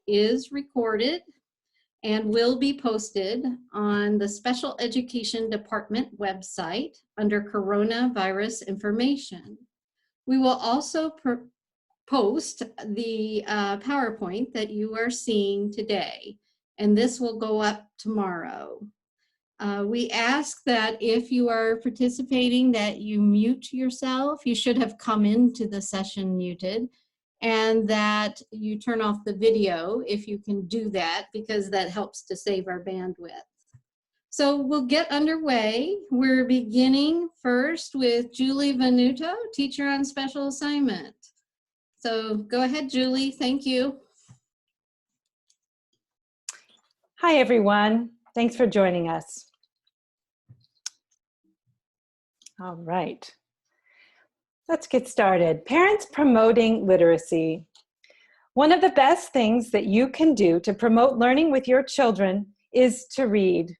is recorded and will be posted on the Special Education Department website under coronavirus information. We will also post the PowerPoint that you are seeing today, and this will go up tomorrow. We ask that if you are participating that you mute yourself. You should have come into the session muted, and that you turn off the video if you can do that, because that helps to save our bandwidth. So we'll get underway. We're beginning first with Julie Venuto, teacher on special assignment. So go ahead, Julie. Thank you. Hi, everyone. Thanks for joining us. All right. Let's get started. Parents promoting literacy. One of the best things that you can do to promote learning with your children is to read.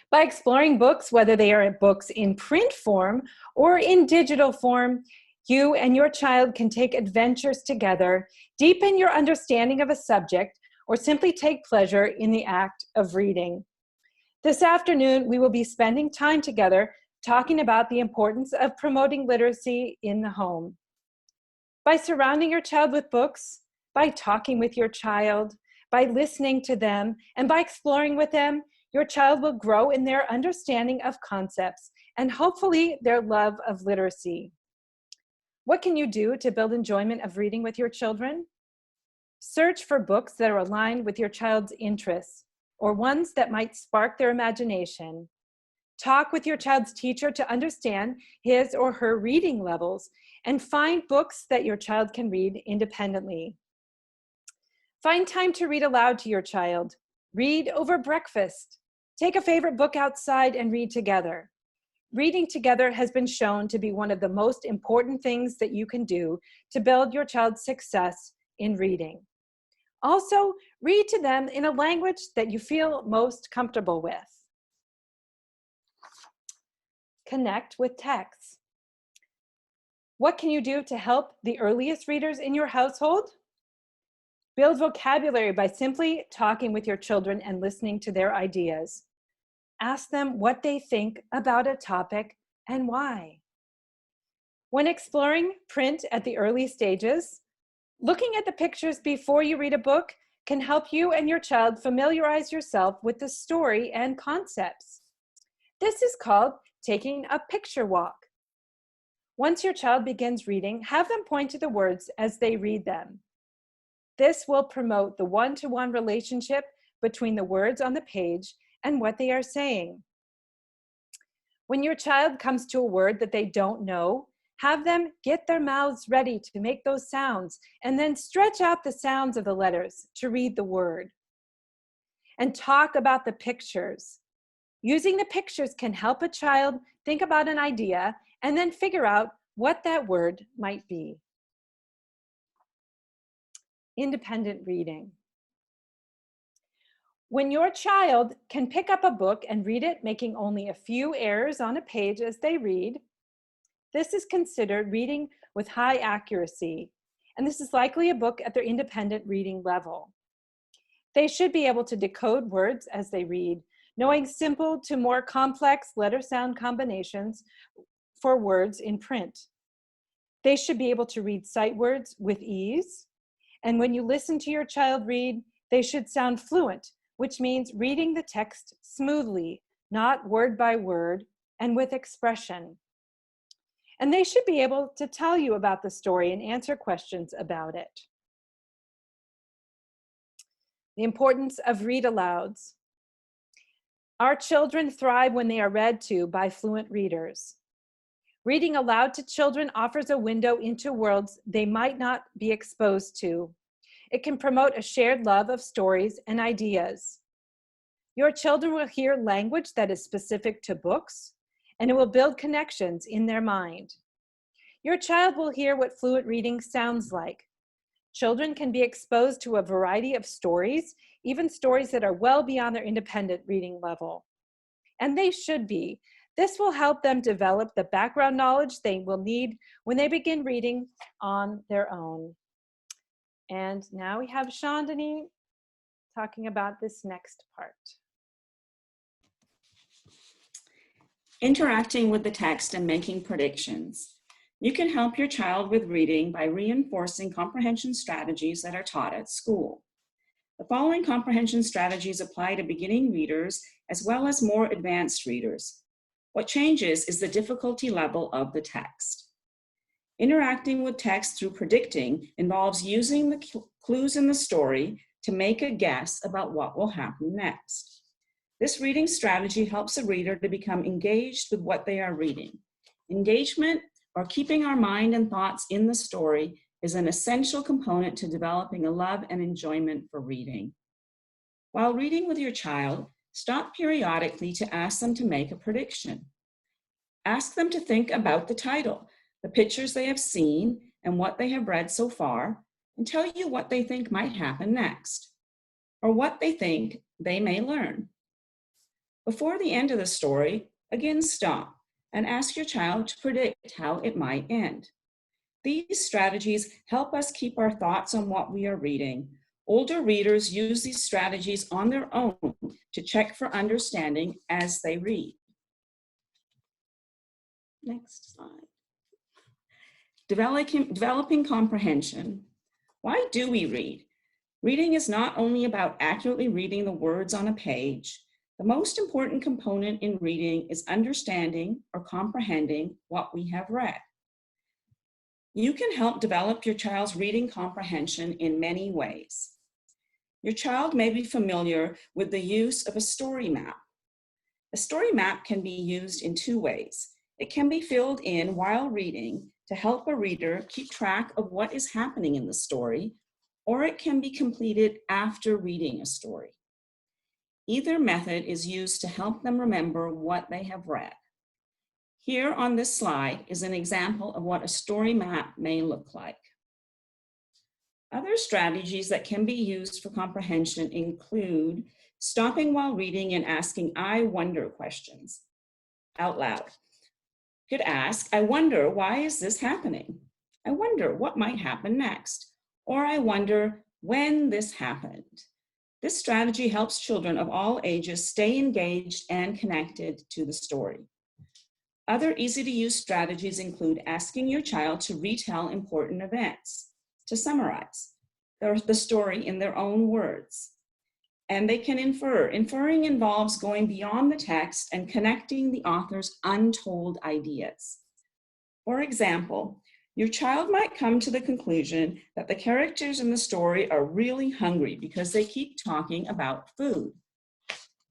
By exploring books, whether they are books in print form or in digital form, you and your child can take adventures together, deepen your understanding of a subject, or simply take pleasure in the act of reading. This afternoon, we will be spending time together talking about the importance of promoting literacy in the home. By surrounding your child with books, by talking with your child, by listening to them, and by exploring with them, your child will grow in their understanding of concepts and hopefully their love of literacy. What can you do to build enjoyment of reading with your children? Search for books that are aligned with your child's interests or ones that might spark their imagination. Talk with your child's teacher to understand his or her reading levels and find books that your child can read independently. Find time to read aloud to your child. Read over breakfast. Take a favorite book outside and read together. Reading together has been shown to be one of the most important things that you can do to build your child's success in reading. Also, read to them in a language that you feel most comfortable with. Connect with text. What can you do to help the earliest readers in your household? Build vocabulary by simply talking with your children and listening to their ideas. Ask them what they think about a topic and why. When exploring print at the early stages, looking at the pictures before you read a book can help you and your child familiarize yourself with the story and concepts. This is called taking a picture walk. Once your child begins reading, have them point to the words as they read them. This will promote the one-to-one relationship between the words on the page and what they are saying. When your child comes to a word that they don't know, have them get their mouths ready to make those sounds and then stretch out the sounds of the letters to read the word. And talk about the pictures. Using the pictures can help a child think about an idea and then figure out what that word might be. Independent reading. When your child can pick up a book and read it, making only a few errors on a page as they read, this is considered reading with high accuracy, and this is likely a book at their independent reading level. They should be able to decode words as they read, knowing simple to more complex letter-sound combinations for words in print. They should be able to read sight words with ease, and when you listen to your child read, they should sound fluent, which means reading the text smoothly, not word by word, and with expression. And they should be able to tell you about the story and answer questions about it. The importance of read alouds. Our children thrive when they are read to by fluent readers. Reading aloud to children offers a window into worlds they might not be exposed to. It can promote a shared love of stories and ideas. Your children will hear language that is specific to books, and it will build connections in their mind. Your child will hear what fluent reading sounds like. Children can be exposed to a variety of stories, even stories that are well beyond their independent reading level. And they should be. This will help them develop the background knowledge they will need when they begin reading on their own. And now we have Chandani talking about this next part. Interacting with the text and making predictions. You can help your child with reading by reinforcing comprehension strategies that are taught at school. The following comprehension strategies apply to beginning readers as well as more advanced readers. What changes is the difficulty level of the text. Interacting with text through predicting involves using the clues in the story to make a guess about what will happen next. This reading strategy helps a reader to become engaged with what they are reading. Engagement, or keeping our mind and thoughts in the story, is an essential component to developing a love and enjoyment for reading. While reading with your child, stop periodically to ask them to make a prediction. Ask them to think about the title, the pictures they have seen, and what they have read so far, and tell you what they think might happen next, or what they think they may learn. Before the end of the story, again stop and ask your child to predict how it might end. These strategies help us keep our thoughts on what we are reading. Older readers use these strategies on their own to check for understanding as they read. Next slide. Developing comprehension. Why do we read? Reading is not only about accurately reading the words on a page. The most important component in reading is understanding or comprehending what we have read. You can help develop your child's reading comprehension in many ways. Your child may be familiar with the use of a story map. A story map can be used in two ways. It can be filled in while reading to help a reader keep track of what is happening in the story, or it can be completed after reading a story. Either method is used to help them remember what they have read. Here on this slide is an example of what a story map may look like. Other strategies that can be used for comprehension include stopping while reading and asking I wonder questions out loud. You could ask, I wonder, why is this happening? I wonder what might happen next. Or I wonder when this happened. This strategy helps children of all ages stay engaged and connected to the story. Other easy-to-use strategies include asking your child to retell important events, to summarize the story in their own words. And they can infer. Inferring involves going beyond the text and connecting the author's untold ideas. For example, your child might come to the conclusion that the characters in the story are really hungry because they keep talking about food.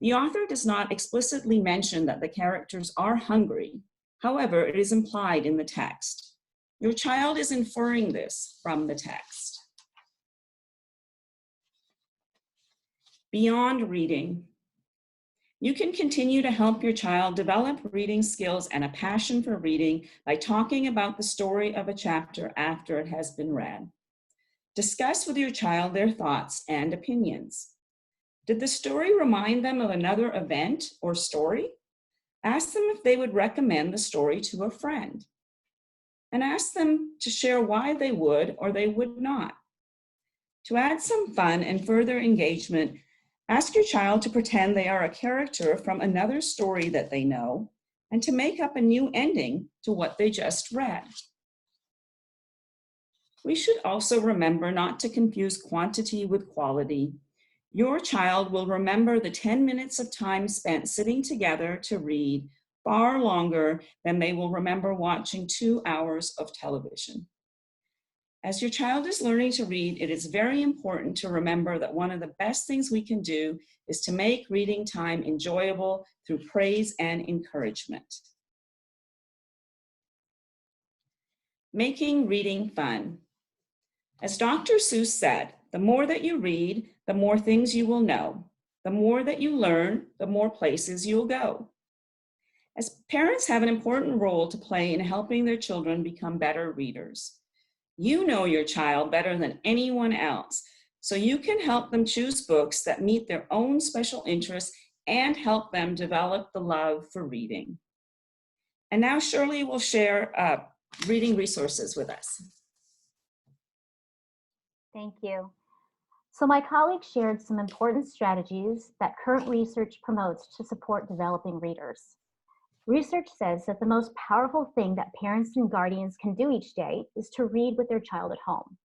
The author does not explicitly mention that the characters are hungry. However, it is implied in the text. Your child is inferring this from the text. Beyond reading, you can continue to help your child develop reading skills and a passion for reading by talking about the story of a chapter after it has been read. Discuss with your child their thoughts and opinions. Did the story remind them of another event or story? Ask them if they would recommend the story to a friend. And ask them to share why they would or they would not. To add some fun and further engagement, ask your child to pretend they are a character from another story that they know and to make up a new ending to what they just read. We should also remember not to confuse quantity with quality. Your child will remember the 10 minutes of time spent sitting together to read far longer than they will remember watching 2 hours of television. As your child is learning to read, it is very important to remember that one of the best things we can do is to make reading time enjoyable through praise and encouragement. Making reading fun. As Dr. Seuss said, the more that you read, the more things you will know. The more that you learn, the more places you'll go. As parents have an important role to play in helping their children become better readers. You know your child better than anyone else, so you can help them choose books that meet their own special interests and help them develop the love for reading. And now Shirley will share reading resources with us. Thank you. So my colleague shared some important strategies that current research promotes to support developing readers. Research says that the most powerful thing that parents and guardians can do each day is to read with their child at home.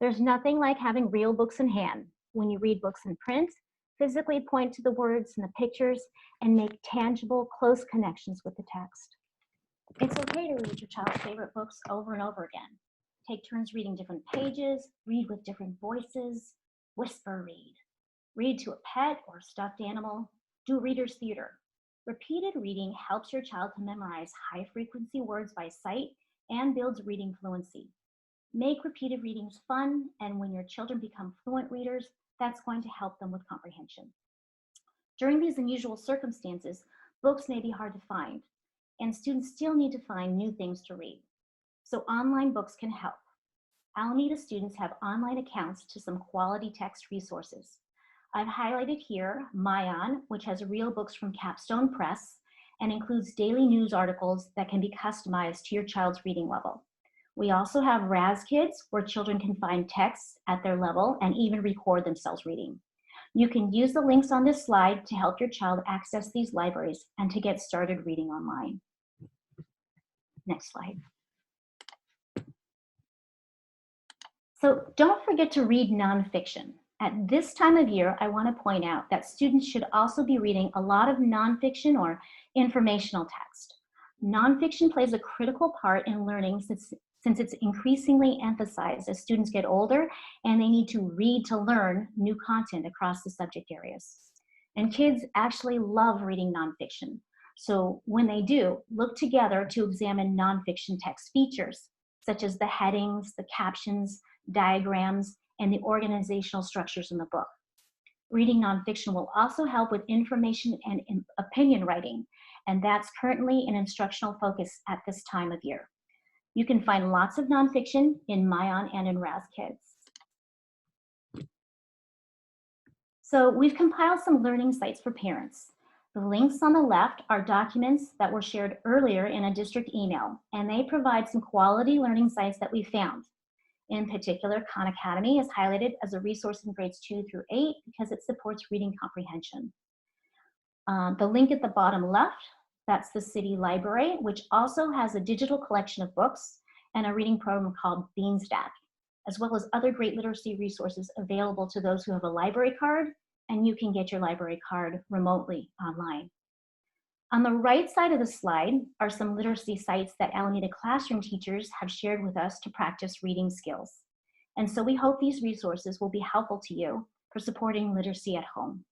There's nothing like having real books in hand. When you read books in print, physically point to the words and the pictures and make tangible, close connections with the text. It's okay to read your child's favorite books over and over again. Take turns reading different pages, read with different voices, whisper read. Read to a pet or stuffed animal. Do reader's theater. Repeated reading helps your child to memorize high-frequency words by sight and builds reading fluency. Make repeated readings fun, and when your children become fluent readers, that's going to help them with comprehension. During these unusual circumstances, books may be hard to find, and students still need to find new things to read. So online books can help. Alameda students have online accounts to some quality text resources. I've highlighted here Myon, which has real books from Capstone Press and includes daily news articles that can be customized to your child's reading level. We also have RazKids, where children can find texts at their level and even record themselves reading. You can use the links on this slide to help your child access these libraries and to get started reading online. Next slide. So don't forget to read nonfiction. At this time of year, I want to point out that students should also be reading a lot of nonfiction or informational text. Nonfiction plays a critical part in learning since it's increasingly emphasized as students get older and they need to read to learn new content across the subject areas. And kids actually love reading nonfiction. So when they do, look together to examine nonfiction text features, such as the headings, the captions, diagrams, and the organizational structures in the book. Reading nonfiction will also help with information and opinion writing, and that's currently an instructional focus at this time of year. You can find lots of nonfiction in Myon and in RazKids. So we've compiled some learning sites for parents. The links on the left are documents that were shared earlier in a district email, and they provide some quality learning sites that we found. In particular, Khan Academy is highlighted as a resource in grades 2 through 8 because it supports reading comprehension. The link at the bottom left, that's the City Library, which also has a digital collection of books and a reading program called Beanstack, as well as other great literacy resources available to those who have a library card, and you can get your library card remotely online. On the right side of the slide are some literacy sites that Alameda classroom teachers have shared with us to practice reading skills. And so we hope these resources will be helpful to you for supporting literacy at home.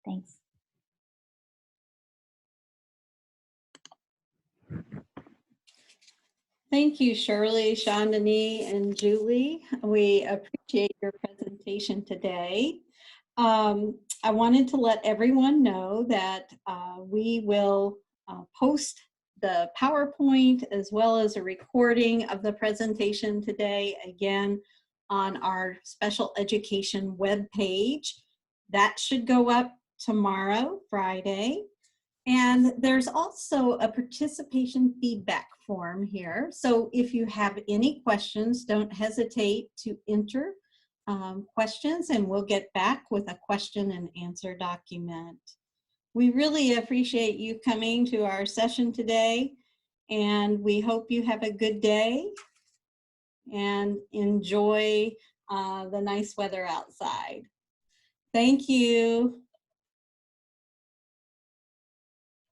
Thanks. Thank you, Shirley, Chandani, and Julie. We appreciate your presentation today. I wanted to let everyone know that we will post the PowerPoint as well as a recording of the presentation today, again, on our special education webpage. That should go up tomorrow, Friday. And there's also a participation feedback form here. So if you have any questions, don't hesitate to enter questions, and we'll get back with a question and answer document. We really appreciate you coming to our session today, and we hope you have a good day and enjoy the nice weather outside. Thank you.